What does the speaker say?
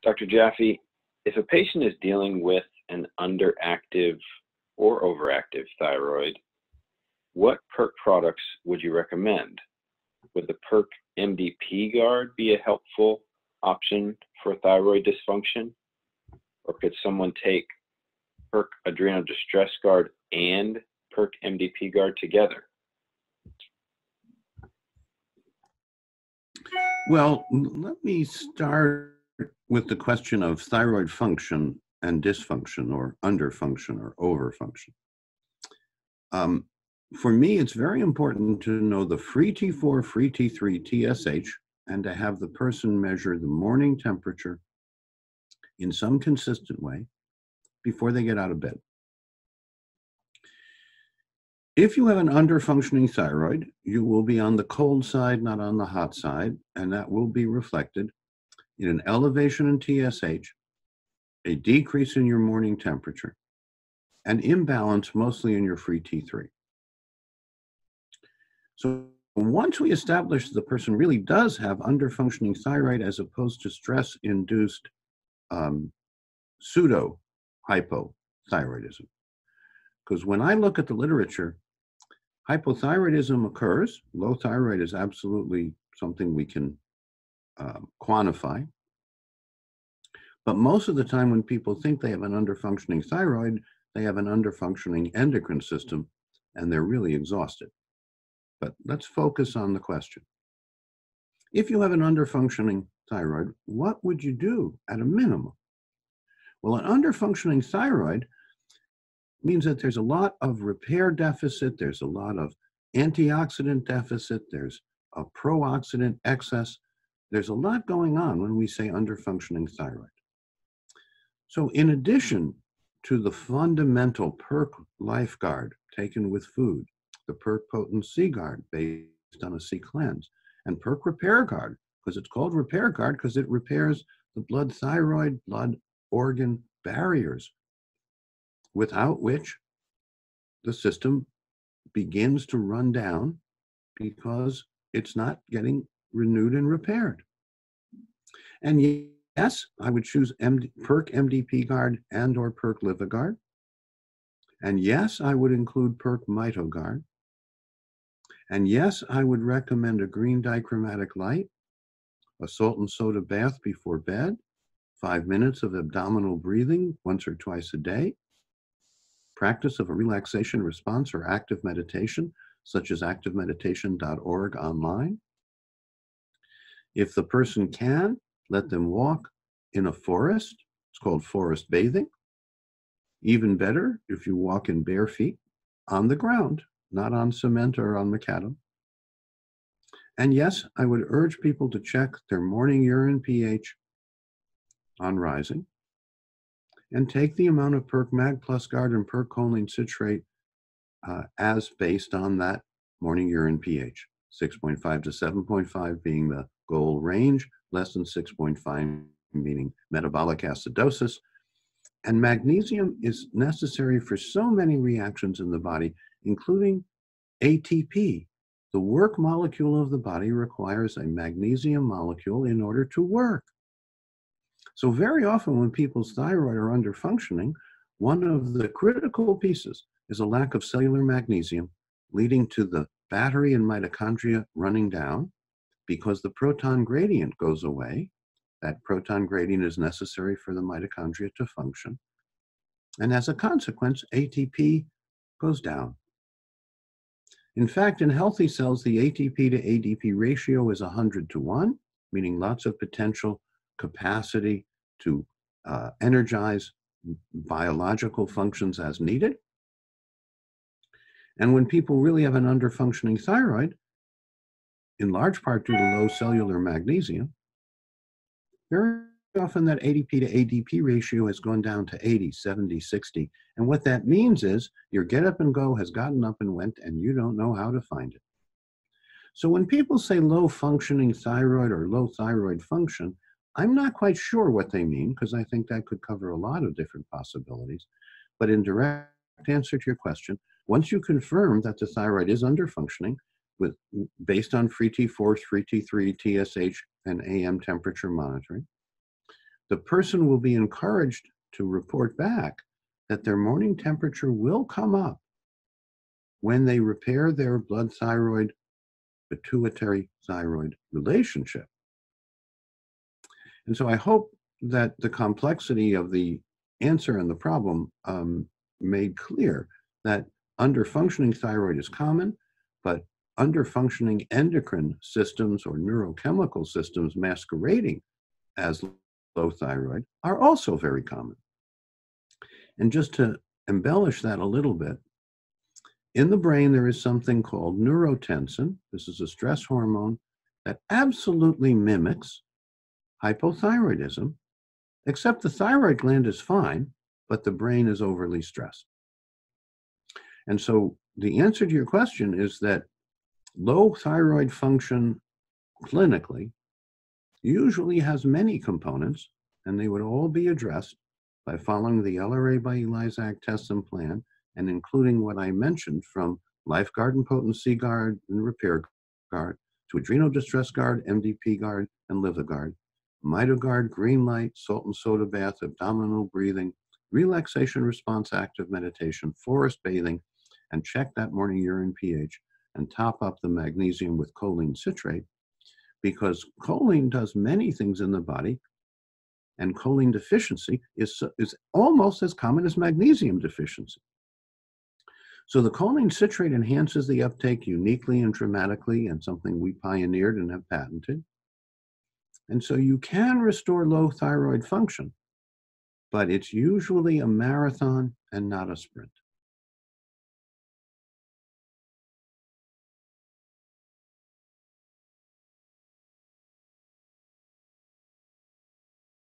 Dr. Jaffe, if a patient is dealing with an underactive or overactive thyroid, what PERQ products would you recommend? Would the PERQ MDP guard be a helpful option for thyroid dysfunction? Or could someone take PERQ adrenal distress guard and PERQ MDP guard together? Well, let me start with the question of thyroid function and dysfunction, or underfunction or overfunction. For me, it's very important to know the free T4, free T3, TSH, and to have the person measure the morning temperature in some consistent way before they get out of bed. If you have an underfunctioning thyroid, you will be on the cold side, not on the hot side, and that will be reflected in an elevation in TSH, a decrease in your morning temperature, an imbalance mostly in your free T3. So once we establish the person really does have underfunctioning thyroid as opposed to stress-induced pseudo-hypothyroidism, because when I look at the literature, hypothyroidism occurs. Low thyroid is absolutely something we can quantify. But most of the time when people think they have an underfunctioning thyroid, they have an underfunctioning endocrine system, and they're really exhausted. But let's focus on the question. If you have an underfunctioning thyroid, what would you do at a minimum? Well, an underfunctioning thyroid means that there's a lot of repair deficit, there's a lot of antioxidant deficit, there's a pro-oxidant excess. There's a lot going on when we say underfunctioning thyroid. So in addition to the fundamental PERQ Life Guard taken with food, the PERQ Potent C Guard based on a C cleanse, and PERQ Repair Guard, because it's called Repair Guard because it repairs the blood thyroid, blood organ barriers, without which the system begins to run down because it's not getting renewed and repaired. And yes, I would choose PERQ MDP Guard and or PERQ LivaGuard. And yes, I would include PERQ MitoGuard. And yes, I would recommend a green dichromatic light, a salt and soda bath before bed, 5 minutes of abdominal breathing once or twice a day, practice of a relaxation response or active meditation, such as activemeditation.org online. If the person can, let them walk in a forest. It's called forest bathing. Even better if you walk in bare feet on the ground, not on cement or on macadam. And yes, I would urge people to check their morning urine pH on rising and take the amount of PERQ Mag Plus Guard and PERQ choline citrate as based on that morning urine pH, 6.5 to 7.5 being the goal range, less than 6.5 meaning metabolic acidosis. And magnesium is necessary for so many reactions in the body, including ATP. The work molecule of the body requires a magnesium molecule in order to work. So very often when people's thyroid are underfunctioning, one of the critical pieces is a lack of cellular magnesium, leading to the battery and mitochondria running down because the proton gradient goes away. That proton gradient is necessary for the mitochondria to function. And as a consequence, ATP goes down. In fact, in healthy cells, the ATP to ADP ratio is 100:1, meaning lots of potential capacity to energize biological functions as needed. And when people really have an underfunctioning thyroid, in large part due to low cellular magnesium, very often that ADP to ADP ratio has gone down to 80, 70, 60. And what that means is your get up and go has gotten up and went and you don't know how to find it. So when people say low functioning thyroid or low thyroid function, I'm not quite sure what they mean because I think that could cover a lot of different possibilities. But in direct answer to your question, once you confirm that the thyroid is underfunctioning based on free T4, free T3, TSH, and AM temperature monitoring, the person will be encouraged to report back that their morning temperature will come up when they repair their blood thyroid pituitary thyroid relationship. And so I hope that the complexity of the answer and the problem made clear that underfunctioning thyroid is common, but underfunctioning endocrine systems or neurochemical systems masquerading as low thyroid are also very common. And just to embellish that a little bit, in the brain there is something called neurotensin. This is a stress hormone that absolutely mimics hypothyroidism, except the thyroid gland is fine, but the brain is overly stressed. And so the answer to your question is that low thyroid function clinically usually has many components, and they would all be addressed by following the LRA by ELISAC test and plan, and including what I mentioned from Lifeguard and Potency Guard and Repair Guard to Adrenal Distress Guard, MDP Guard, and LivaGuard, MitoGuard, Green Light, Salt and Soda Bath, Abdominal Breathing, Relaxation Response Active Meditation, Forest Bathing, and check that morning urine pH, and top up the magnesium with choline citrate, because choline does many things in the body, and choline deficiency is almost as common as magnesium deficiency. So the choline citrate enhances the uptake uniquely and dramatically, and something we pioneered and have patented. And so you can restore low thyroid function, but it's usually a marathon and not a sprint.